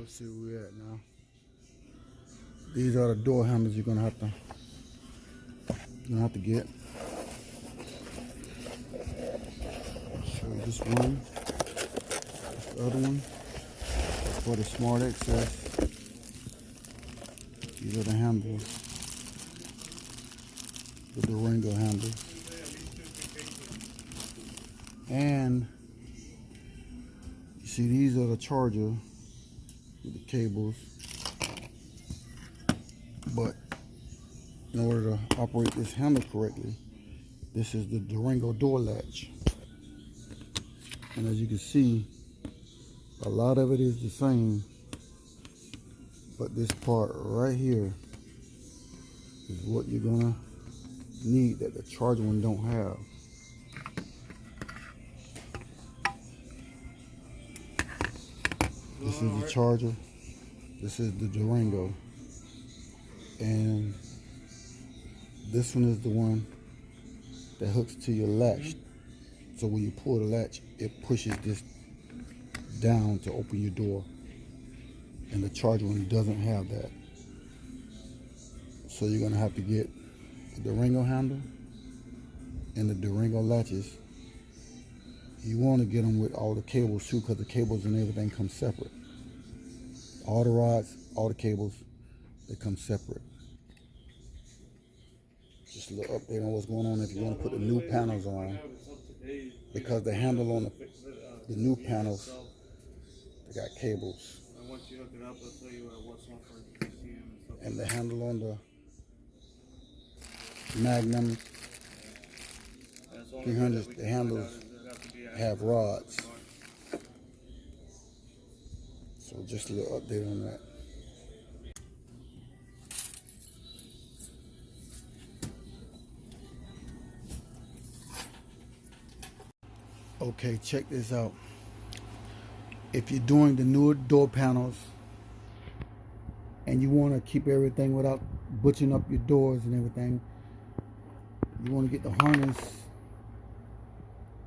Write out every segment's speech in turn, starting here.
Let's see where we're at now. These are the door handles you're gonna have to get. I'll show you this one, the other one for the smart access. These are the handles, the Durango handles, and you see these are the charger with the cables. But in order to operate this handle correctly, this is the Durango door latch. And as you can see, a lot of it is the same, but this part right here is what you're gonna need that the charger one don't have. This is the charger, this is the Durango, and this one is the one that hooks to your latch. So when you pull the latch, it pushes this down to open your door, and the charger one doesn't have that. So you're gonna have to get the Durango handle and the Durango latches. You want to get them with all the cables too, because the cables and everything come separate. All the rods, all the cables, they come separate. Just a little update on what's going on if you want to put the new panels on, because the handle on the new panels, they got cables. And the handle on the Magnum 300, the handles have rods. So just a little update on that. Okay, check this out. If you're doing the newer door panels and you want to keep everything without butchering up your doors and everything, you want to get the harness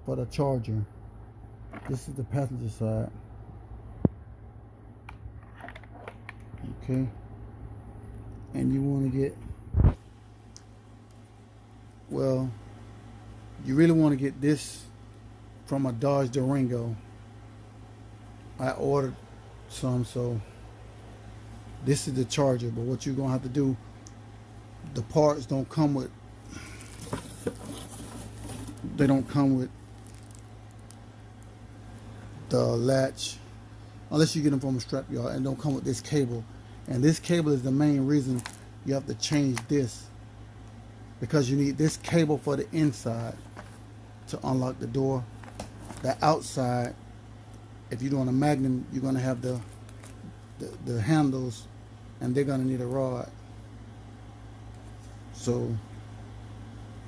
for the charger. This is the passenger side. Okay. And you want to get, well, you really want to get this from a Dodge Durango. I ordered some, so this is the charger. But what you're gonna have to do, the parts don't come with, they don't come with the latch unless you get them from a strap yard, and don't come with this cable. And this cable is the main reason you have to change this, because you need this cable for the inside to unlock the door. The outside, if you're doing a Magnum, you're gonna have the handles, and they're gonna need a rod. So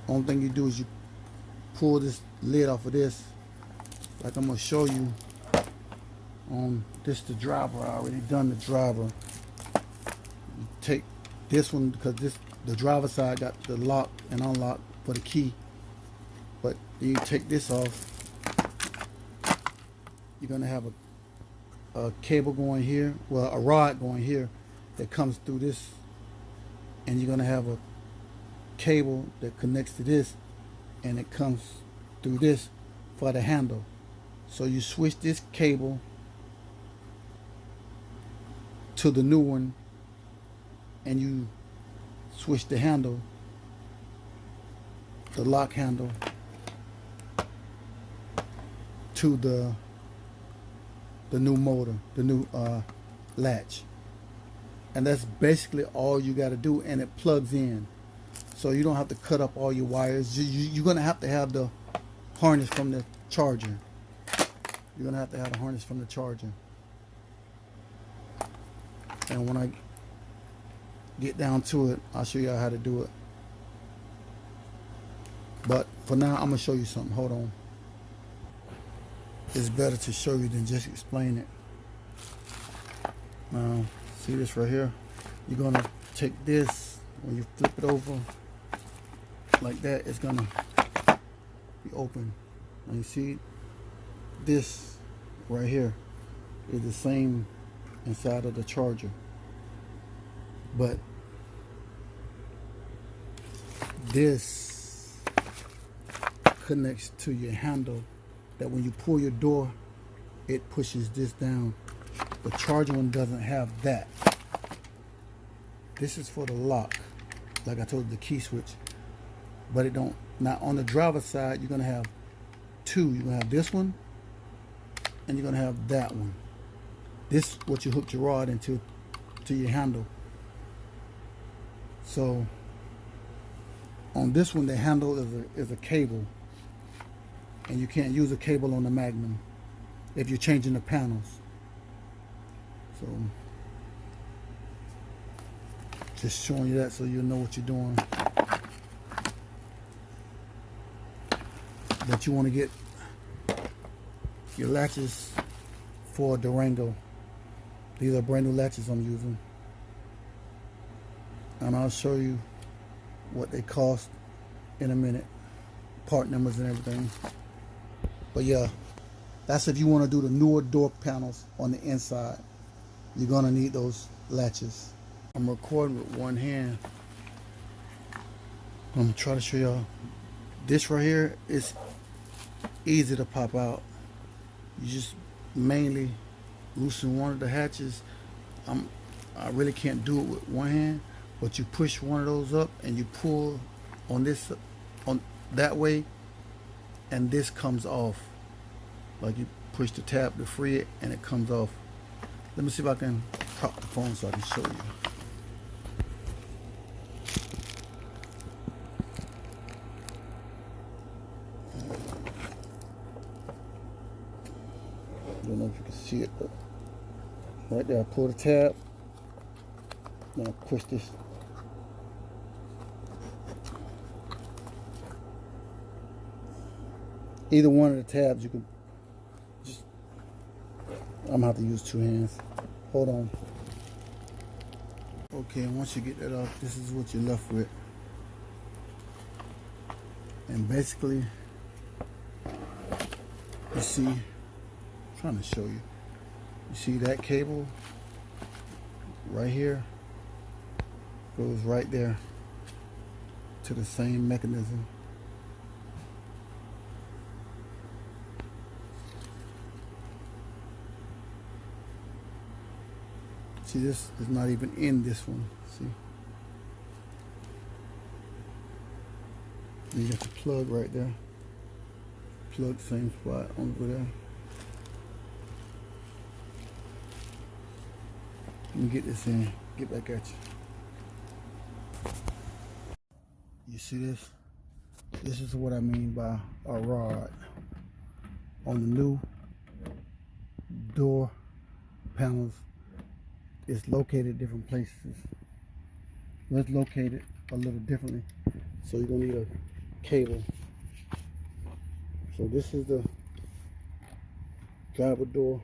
only thing you do is you pull this lid off of this, like I'm gonna show you on this, the driver. I already done the driver. You take this one, because the driver side got the lock and unlock for the key, but you take this off. You're gonna have a cable going here, well, a rod going here that comes through this, and you're gonna have a cable that connects to this, and it comes through this for the handle. So you switch this cable to the new one, and you switch the handle, the lock handle, to the new motor, the new latch. And that's basically all you got to do, and it plugs in. So you don't have to cut up all your wires. You're going to have the harness from the charger. You're going to have the harness from the charger. And when I get down to it, I'll show you how to do it. But for now, I'm going to show you something. Hold on. It's better to show you than just explain it. Now, see this right here? You're gonna take this, when you flip it over like that, it's gonna be open. And you see this right here is the same inside of the charger. But this connects to your handle that when you pull your door, it pushes this down. The charger one doesn't have that. This is for the lock, like I told you, the key switch. But it don't. Now on the driver's side, you're gonna have two. You're gonna have this one, and you're gonna have that one. This what you hook your rod into, to your handle. So on this one, the handle is a cable, and you can't use a cable on the Magnum if you're changing the panels. So just showing you that so you know what you're doing. But you want to get your latches for Durango. These are brand new latches I'm using, and I'll show you what they cost in a minute, part numbers and everything. But yeah, that's if you want to do the newer door panels on the inside. You're gonna need those latches. I'm recording with one hand. I'm gonna try to show y'all. This right here is easy to pop out. You just mainly loosen one of the hatches. I really can't do it with one hand, but you push one of those up and you pull on this, on that way, and this comes off. Like you push the tab to free it and it comes off. Let me see if I can prop the phone so I can show you. I don't know if you can see it, but right there, I pull the tab, then I push this. Either one of the tabs, you can just, I'm gonna have to use two hands. Hold on. Okay, and once you get that off, this is what you're left with. And basically, you see, I'm trying to show you. You see that cable right here goes right there to the same mechanism. See, this is not even in this one. See? And you got the plug right there. Plug, same spot over there. Let me get this in. Get back at you. You see this? This is what I mean by a rod. On the new door panels, it's located different places. Let's locate it a little differently. So you're gonna need a cable. So this is the driver door.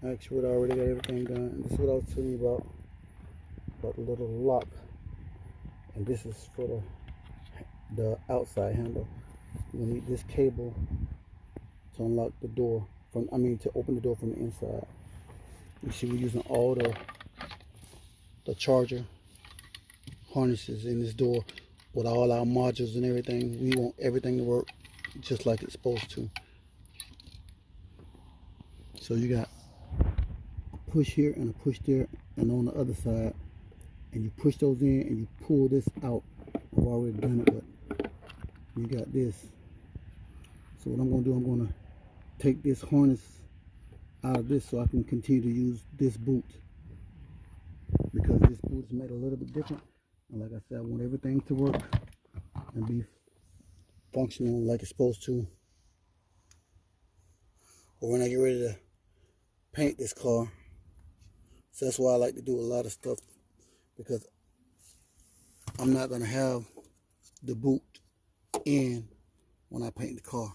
Actually, I already got everything done. And this is what I was telling you about the little lock. And this is for the outside handle. You're gonna need this cable to unlock the door from, to open the door from the inside. You see, we're using all the charger harnesses in this door with all our modules and everything. We want everything to work just like it's supposed to. So you got a push here and a push there, and on the other side, and you push those in and you pull this out. I've already done it, but you got this. So what I'm going to do, I'm going to take this harness out of this so I can continue to use this boot, because this boot is made a little bit different. And like I said, I want everything to work and be functional like it's supposed to. But when I get ready to paint this car, so that's why I like to do a lot of stuff, because I'm not going to have the boot in when I paint the car.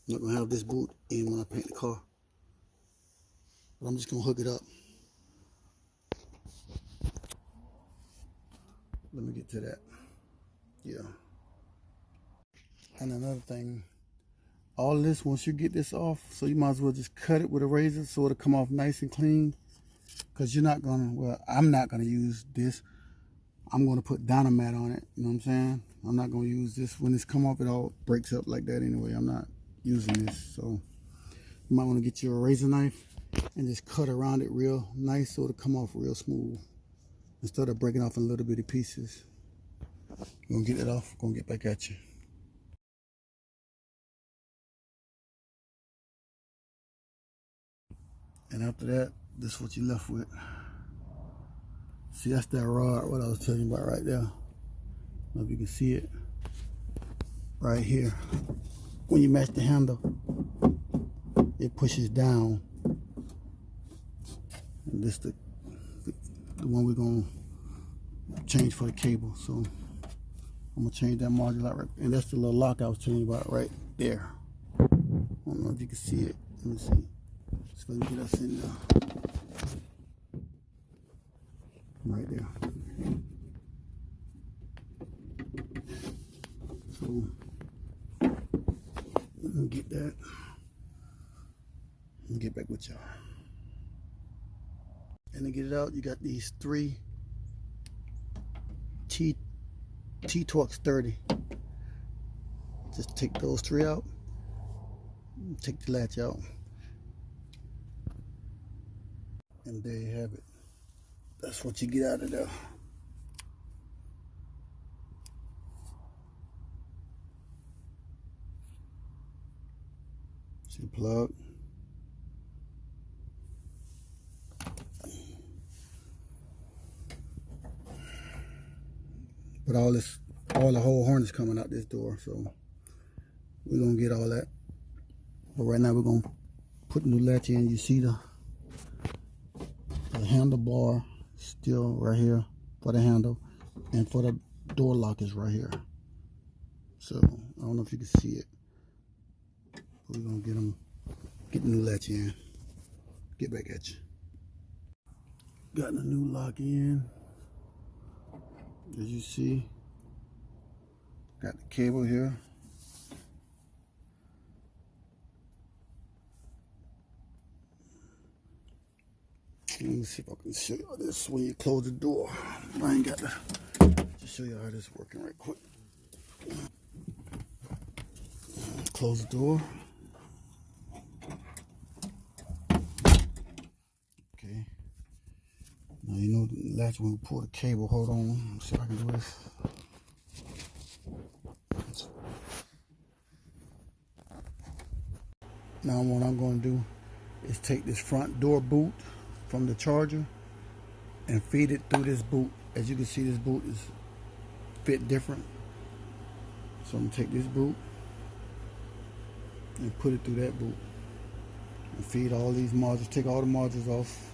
I'm not going to have this boot in when I paint the car. But I'm just going to hook it up. Let me get to that. Yeah. And another thing, all this, once you get this off, so you might as well just cut it with a razor so it'll come off nice and clean. Because you're not gonna, well, I'm not gonna use this. I'm gonna put Dynamat on it, you know what I'm saying? I'm not gonna use this. When this come off, it all breaks up like that anyway. I'm not using this. So you might wanna get you a razor knife and just cut around it real nice so it'll come off real smooth, instead of breaking off in little bitty pieces. We're gonna get it off, gonna get back at you. And after that, this is what you're left with. See, that's that rod, what I was telling you about right there. I don't know if you can see it. Right here. When you match the handle, it pushes down. And this the one we're gonna change for the cable. So I'm gonna change that module out right, and that's the little lock I was telling you about right there. I don't know if you can see it. Let me see. Just let me get us in there. Right there. So let me get that and get back with y'all. And to get it out, you got these 3 T-Torx 30. Just take those 3 out. Take the latch out. And there you have it. That's what you get out of there. See the plug. But all the whole harness coming out this door, so we're gonna get all that. But right now we're gonna put the new latch in. You see the handlebar still right here for the handle, and for the door lock is right here. So I don't know if you can see it, but we're gonna get the new latch in. Get back at you. Got the new lock in. As you see, got the cable here. Let me see if I can show you this when you close the door. I ain't got to just show you how this is working right quick. Close the door. Okay. Now you know the latch when we pull the cable. Hold on. Let's see if I can do this. Now what I'm going to do is take this front door boot from the charger and feed it through this boot. As you can see, this boot is fit different. So I'm going to take this boot and put it through that boot and feed all these modules. Take all the modules off.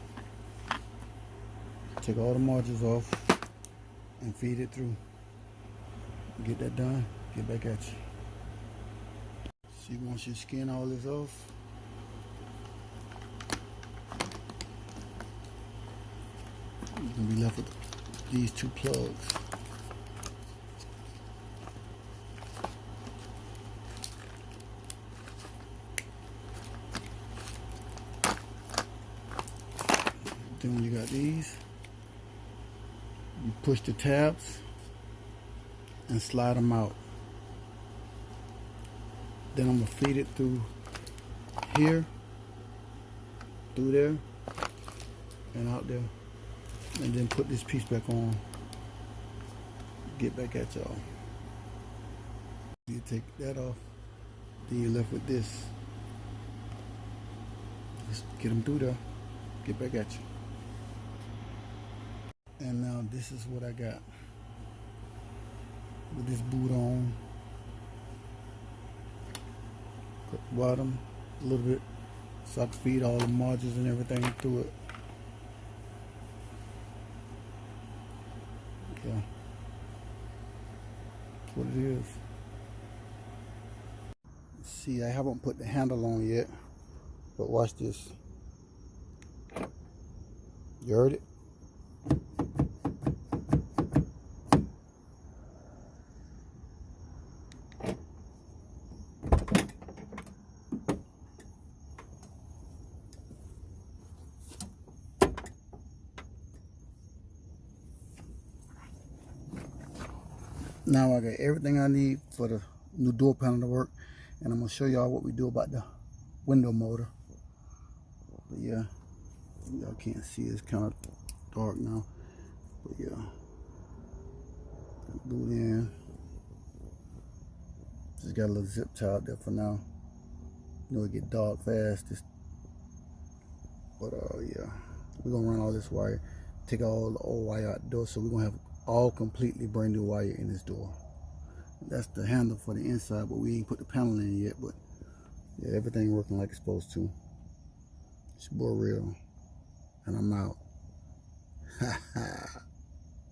Take all the modules off and feed it through. Get that done, get back at you. See, once you skin all this off, you're gonna be left with these 2 plugs. Then when you got these, you push the tabs and slide them out. Then I'm gonna feed it through here, through there, and out there. And then put this piece back on. Get back at y'all. You take that off, then you're left with this. Just get them through there, get back at you. And now this is what I got. With this boot on. Put the bottom a little bit so I can feed all the modules and everything through it. Yeah. That's what it is. See, I haven't put the handle on yet, but watch this. You heard it? Now I got everything I need for the new door panel to work, and I'm gonna show y'all what we do about the window motor. But yeah, y'all can't see, it's kind of dark now. But yeah, boot in. Just got a little zip tie out there for now. You know it get dark fast. But yeah, we're gonna run all this wire, take all the old wire out the door, so we're gonna have all completely brand new wire in this door. That's the handle for the inside, but we ain't put the panel in yet. But yeah, everything working like it's supposed to. It's your boy Real, and I'm out.